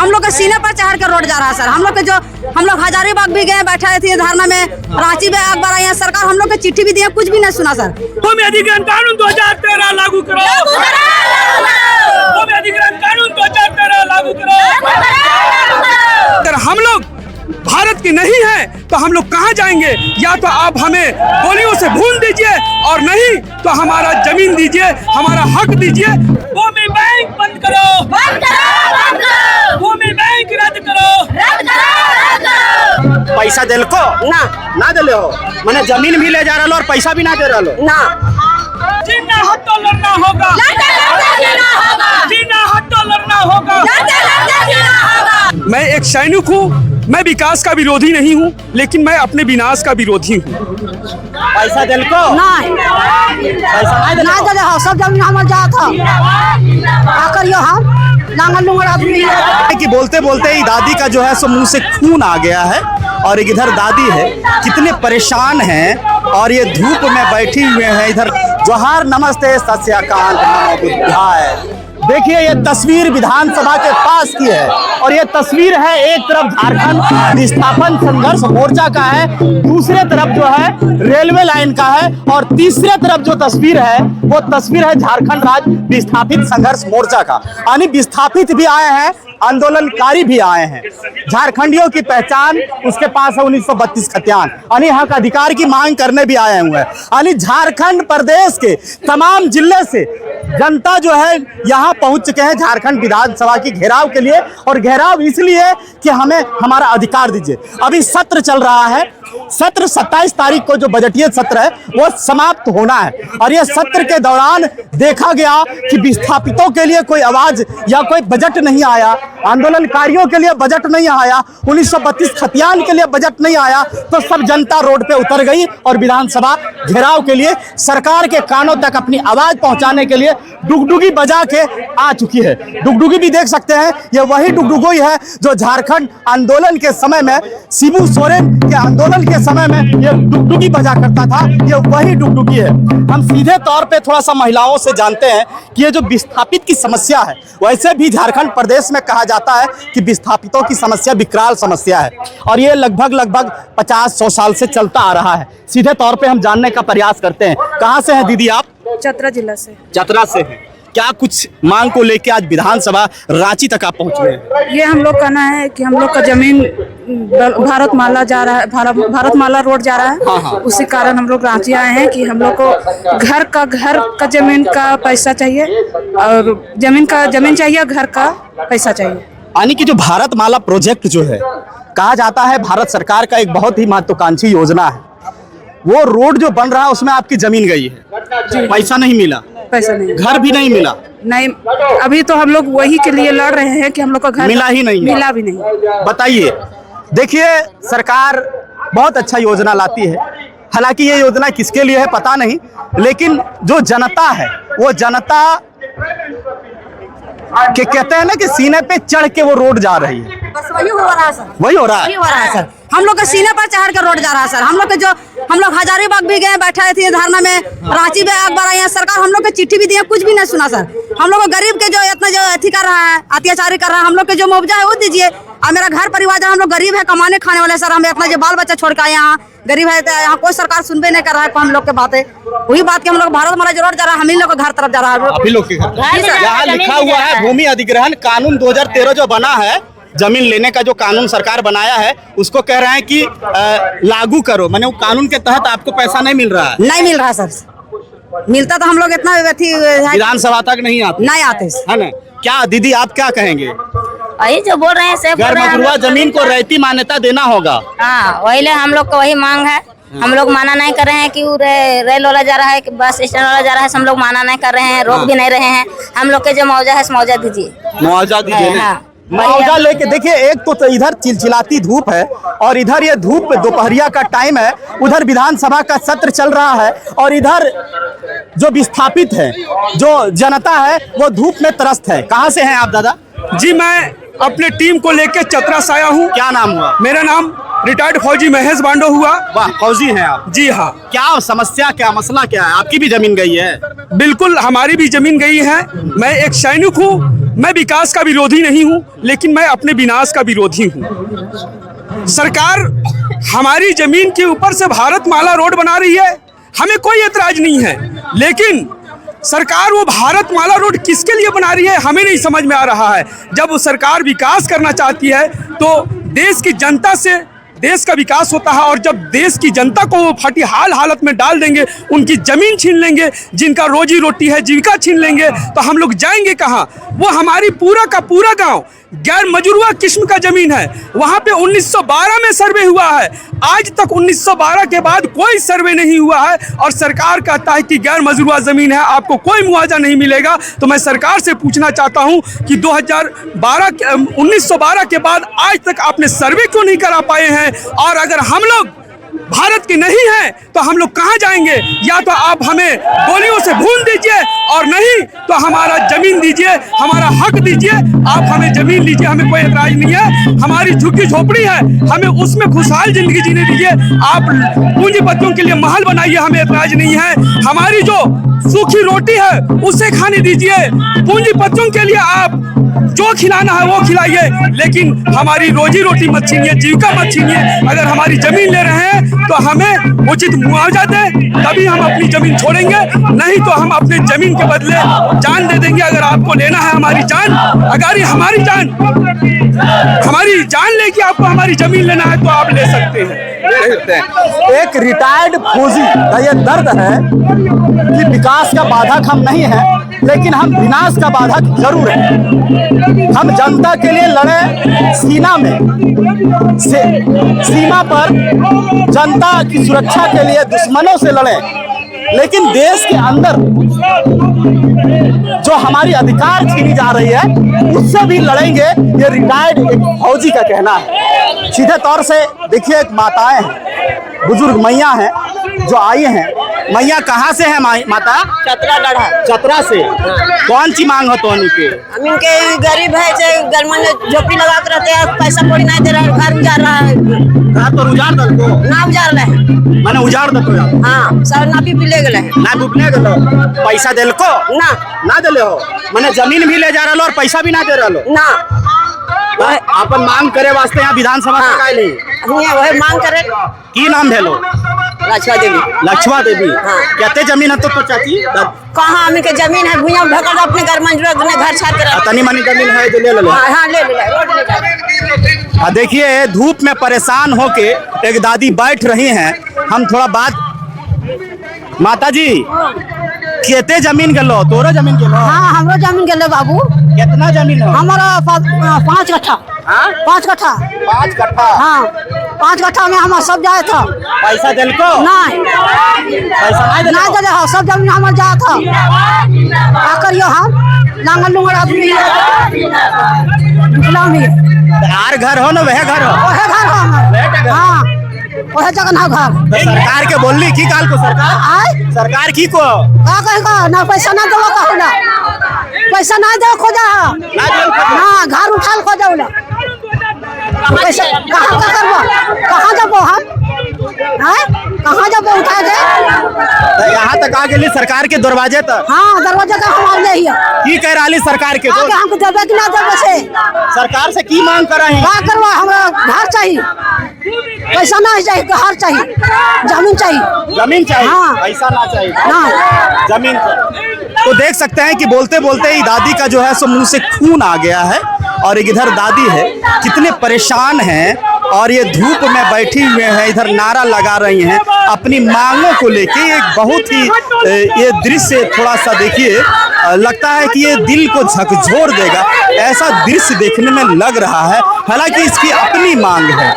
हम लोग के सीने पर चढ़ के रोड जा रहा है सर। हम लोग हजारीबाग भी गए, बैठे थे धरना में, रांची में एक बार आई है सरकार, हम लोग के चिट्ठी भी दिए, कुछ भी नहीं सुना सर। भूमि अधिग्रहण कानून 2013 लागू करो, भूमि अधिग्रहण कानून 2013 लागू करो। अगर हम लोग भारत के नहीं है तो हम लोग कहाँ जाएंगे? या तो आप हमें गोलियों से भून दीजिए और नहीं तो हमारा जमीन दीजिए, हमारा हक दीजिए। भूमि बैंक बंद करो, बंद करो, बंद करो। भूमि बैंक रद्द करो, रद्द करो। पैसा दिल को ना दिले हो, मैंने जमीन भी ले जा रहा लो और पैसा भी ना दे रहा लो ना। जीना हो तो लड़ना होगा, जीना हो तो लड़ना होगा। मैं एक सैनिक हूँ, मैं विकास का विरोधी नहीं हूँ, लेकिन मैं अपने विनाश का विरोधी हूँ। पैसा दिल को पैसा ना दे हो, सब जमीन हमार जात हो। क्या करियो हम नांगल लुंगल आदमी कि बोलते बोलते ही दादी का जो है सो मुंह से खून आ गया है। और इधर दादी है, कितने परेशान हैं और ये धूप में बैठी हुए हैं। इधर जोहार नमस्ते सत श्री अकाल नमो बुद्धाय। देखिए ये तस्वीर विधानसभा के पास की है और ये तस्वीर है एक तरफ झारखंड विस्थापन संघर्ष मोर्चा का है, दूसरे तरफ जो है रेलवे लाइन का है और तीसरे तरफ जो तस्वीर है वो तस्वीर है झारखंड राज्य विस्थापित संघर्ष मोर्चा का। यानी विस्थापित भी आए हैं, आंदोलनकारी भी आए हैं। झारखंडियों की पहचान उसके पास है 1932 खतियान, यानी यहाँ का अधिकार की मांग करने भी आए हुए हैं। यानी झारखंड प्रदेश के तमाम जिले से जनता जो है यहाँ पहुंच चुके हैं झारखंड विधानसभा की घेराव के लिए। और घेराव इसलिए कि हमें हमारा अधिकार दीजिए। अभी सत्र चल रहा है, सत्र 27 तारीख को जो बजटीय सत्र है वो समाप्त होना है और ये सत्र के दौरान देखा गया कि विस्थापितों के लिए कोई आवाज या कोई बजट नहीं आया, आंदोलनकारियों के लिए बजट नहीं आया, 1932 खतियान के लिए बजट नहीं आया, तो सब जनता रोड पे उतर गई और विधानसभा घेराव के लिए सरकार के कानों तक अपनी आवाज पहुंचाने के लिए डुगडुगी बजा के आ चुकी है। डुगडुगी भी देख सकते हैं, ये वही डुगडुगी है जो झारखंड आंदोलन के समय में, शिबू सोरेन के आंदोलन के समय में ये डुगडुगी बजा करता था, ये वही डुगडुगी है। हम सीधे तौर पे थोड़ा सा महिलाओं से जानते हैं कि ये जो विस्थापित की समस्या है, वैसे भी झारखंड प्रदेश में कहा जाता है कि विस्थापितों की समस्या विकराल समस्या है और ये लगभग 50-100 साल से चलता आ रहा है। सीधे तौर पे हम जानने का प्रयास करते हैं। कहाँ से हैं दीदी आप? चतरा जिला से। चतरा से हैं। क्या कुछ मांग को लेके आज विधानसभा रांची तक आप पहुंच गए हैं? ये हम लोग कहना है कि हम लोग का जमीन भारतमाला जा रहा है, भारतमाला रोड जा रहा है। हाँ। उसी कारण हम लोग रांची आए हैं कि हम लोग को घर का जमीन का पैसा चाहिए और जमीन चाहिए, घर का पैसा चाहिए। यानी कि जो भारतमाला प्रोजेक्ट जो है, कहा जाता है भारत सरकार का एक बहुत ही महत्वाकांक्षी योजना है। वो रोड जो बन रहा है उसमें आपकी जमीन गई है, पैसा नहीं मिला, पैसा नहीं, घर भी नहीं मिला। नहीं, अभी तो हम लोग वही के लिए लड़ रहे हैं कि हम लोग का घर मिला ही नहीं, मिला भी नहीं। बताइए, देखिए सरकार बहुत अच्छा योजना लाती है, हालांकि ये योजना किसके लिए है पता नहीं, लेकिन जो जनता है वो जनता के कहते हैं ना कि सीने पे चढ़ के वो रोड जा रही है। बस वही हो रहा है सर, वही हो रहा है सर। हम लोग के सीने पर चढ़ के रोड जा रहा है सर। हम लोग हजारीबाग भी गए, बैठे थे धरना में, रांची में एक बार आई है सरकार, हम लोग के चिट्ठी भी दिए, कुछ भी नहीं सुना सर। हम लोग को गरीब के जो इतना जो अथी कर रहा है, अत्याचारी कर रहा है, हम लोग के जो मुआवजा है वो दीजिए। और मेरा घर परिवार, हम लोग गरीब है, कमाने खाने वाले सर, हमें अपना जो बाल बच्चा छोड़ के आए यहाँ गरीब है, यहाँ कोई सरकार सुनबे नहीं कर रहा है हम लोग के बातें। वही बात के हम लोग भारतमाला जो रोड जा रहा है, हम ही लोग घर तरफ जा रहा है। अभी लोग के घर यहाँ लिखा हुआ है भूमि अधिग्रहण कानून 2013 जो बना है, जमीन लेने का जो कानून सरकार बनाया है, उसको कह रहे हैं कि लागू करो। मैंने वो कानून के तहत आपको पैसा नहीं मिल रहा है? नहीं मिल रहा है सर। मिलता तो हम लोग इतना विधानसभा तक नहीं आते है ना। क्या दीदी आप क्या कहेंगे? वही जो बोल रहे हैं से घर मजरूआ जमीन को रैयती मान्यता देना होगा। हाँ, वही हम लोग का वही मांग है। हम लोग माना नहीं कर रहे हैं कि रेल वाला जा रहा है, कि बस स्टैंड वाला जा रहा है, हम लोग माना नहीं कर रहे हैं, रोक भी नहीं रहे हैं। हम लोग के जो मुआवजा है मुआवजा दीजिए, मुआवजा दीजिए। हाँ, मुआवजा लेके देखिए, एक तो इधर चिलचिलाती धूप है और इधर ये धूप दोपहरिया का टाइम है, उधर विधानसभा का सत्र चल रहा है और इधर जो विस्थापित है, जो जनता है वो धूप में त्रस्त है। कहाँ से हैं आप दादा? जी, मैं अपने टीम को लेकर चतरा से आया हूँ। क्या नाम हुआ? मेरा नाम रिटायर्ड फौजी महेश बांडो हुआ। वाह, फौजी हैं आप? जी हाँ। क्या समस्या, क्या मसला क्या है? आपकी भी जमीन गई है? बिल्कुल, हमारी भी जमीन गई है। मैं एक सैनिक हूँ, मैं विकास का विरोधी नहीं हूं, लेकिन मैं अपने विनाश का विरोधी हूं। सरकार हमारी जमीन के ऊपर से भारतमाला रोड बना रही है, हमें कोई एतराज नहीं है, लेकिन सरकार वो भारतमाला रोड किसके लिए बना रही है हमें नहीं समझ में आ रहा है। जब वो सरकार विकास करना चाहती है तो देश की जनता से देश का विकास होता है, और जब देश की जनता को वो फटीहाल हालत में डाल देंगे, उनकी ज़मीन छीन लेंगे, जिनका रोजी रोटी है, जीविका छीन लेंगे, तो हम लोग जाएंगे कहाँ। वो हमारी पूरा का पूरा गांव गैर मजरूआ किस्म का ज़मीन है। वहाँ पे 1912 में सर्वे हुआ है, आज तक 1912 के बाद कोई सर्वे नहीं हुआ है, और सरकार कहता है कि गैर मजरूआ ज़मीन है, आपको कोई मुआवजा नहीं मिलेगा। तो मैं सरकार से पूछना चाहता हूँ कि 1912 के बाद आज तक आपने सर्वे क्यों नहीं करा पाए हैं, और अगर हम लोग भारत के नहीं हैं तो हम लोग कहाँ जाएंगे। या तो आप हमें गोलियों से भून दीजिए, और नहीं तो हमारा जमीन दीजिए, हमारा हक दीजिए। आप हमें जमीन लीजिए, हमें कोई एतराज नहीं है। हमारी झुग्गी झोपड़ी है, हमें उसमें खुशहाल जिंदगी जीने दीजिए। आप पूंजीपतियों के लिए महल बनाइए, हमें एतराज नहीं है। हमारी जो सूखी रोटी है उसे खाने दीजिए। पूंजीपतियों के लिए आप जो खिलाना है वो खिलाइए, लेकिन हमारी रोजी रोटी मत छीनिए, जीविका मत छीनिए। अगर हमारी जमीन ले रहे हैं तो हमें उचित मुआवजा दें, तभी हम अपनी जमीन छोड़ेंगे, नहीं तो हम अपने जमीन के बदले जान दे देंगे। अगर आपको लेना है हमारी जान, अगर हमारी जान लेके आपको हमारी जमीन लेना है तो आप ले सकते हैं। एक रिटायर्ड फौजी का ये दर्द है कि विकास का बाधक हम नहीं है, लेकिन हम विनाश का बाधक जरूर है। हम जनता के लिए लड़े, सीमा में सीमा पर जनता की सुरक्षा के लिए दुश्मनों से लड़े, लेकिन देश के अंदर जो हमारी अधिकार छीनी जा रही है उससे भी लड़ेंगे, ये रिटायर्ड एक फौजी का कहना है। सीधे तौर से देखिए, एक माताएं हैं, बुजुर्ग मैया हैं जो आई हैं। मैया कहाँ से है माता? चतरा लड़ा चतरा से। कौन सी मांग हो तो उनके? हम इनके गरीब है, घर में झोपड़ी लगा के रहते हैं, पैसा कोई नहीं दे रहा है, घर उजाड़ रहा है। घर तो उजाड़ दल को ना उजाड़ रहे हैं, मैंने उजाड़ दल को। हाँ, सब नापी भी ले गए हैं। ना बुकने गलो, पैसा दिल को ना दिले हो, मैंने जमीन भी ले जा रहा और पैसा भी ना दे रहा ना। अपन मांग करे वास्ते यहाँ विधानसभा में आए नहीं, वही मांग करे। की नाम भेलो? लक्ष्मा देवी। लक्ष्मा देवी। हाँ। कहते जमीन है तो चाची कहाँ हमें के जमीन है, भूया में ढका अपने घर में घर छाड़ कर तनी मनी जमीन है जो ले लो। हाँ, ले। देखिए, धूप में परेशान होके एक दादी बैठ रही हैं। हम थोड़ा बात, माता जी केते जमीन गलो? तोरा जमीन गलो? हाँ, हमरो जमीन गले बाबू। कितना जमीन है? हमारा 5 कट्ठा। 5 कट्ठा। 5 कट्ठा। हाँ, 5 कट्ठा में हमारा सब जाए था। पैसा दिल को? नहीं, पैसा नहीं ना दे हो, सब जमीन हमारा जाए था। क्या करियो हम? लांगल लुंगड़ आदमी यार घर हो ना, वह घर हो? वह घर हो हमारा। हाँ, वह जगह ना घर। तो सरकार के बोलनी की काल को? सरकार की को का कहेगा ना, पैसा ना देवो कहू ना, पैसा ना देवो खोजा ना, घर उठाल खोजा ना, पैसा कहाँ का करबो, कहाँ जबो हम? कहाँ जबो उठा के? यहाँ तक आ गई सरकार के दरवाजे तक। हाँ, दरवाजा तक हमारे ले हिया। की कह रही सरकार के? आगे हमको देवे कि ना देवे से? सरकार से की मांग कर रहे हैं? का करवा, हमरा घर चाहिए, पैसा ना चाहिए, घर चाहिए, जमीन चाहिए। जमीन चाहिए? हाँ। पैसा ना चाहिए ना, जमीन चाहिए। तो देख सकते हैं कि बोलते बोलते ही दादी का जो है सो मुंह से खून आ गया है, और एक इधर दादी है, कितने परेशान हैं, और ये धूप में बैठी हुए हैं, इधर नारा लगा रही हैं अपनी मांगों को लेके। एक बहुत ही ये दृश्य थोड़ा सा देखिए, लगता है कि ये दिल को झकझोर देगा, ऐसा दृश्य देखने में लग रहा है। हालांकि इसकी अपनी मांग है।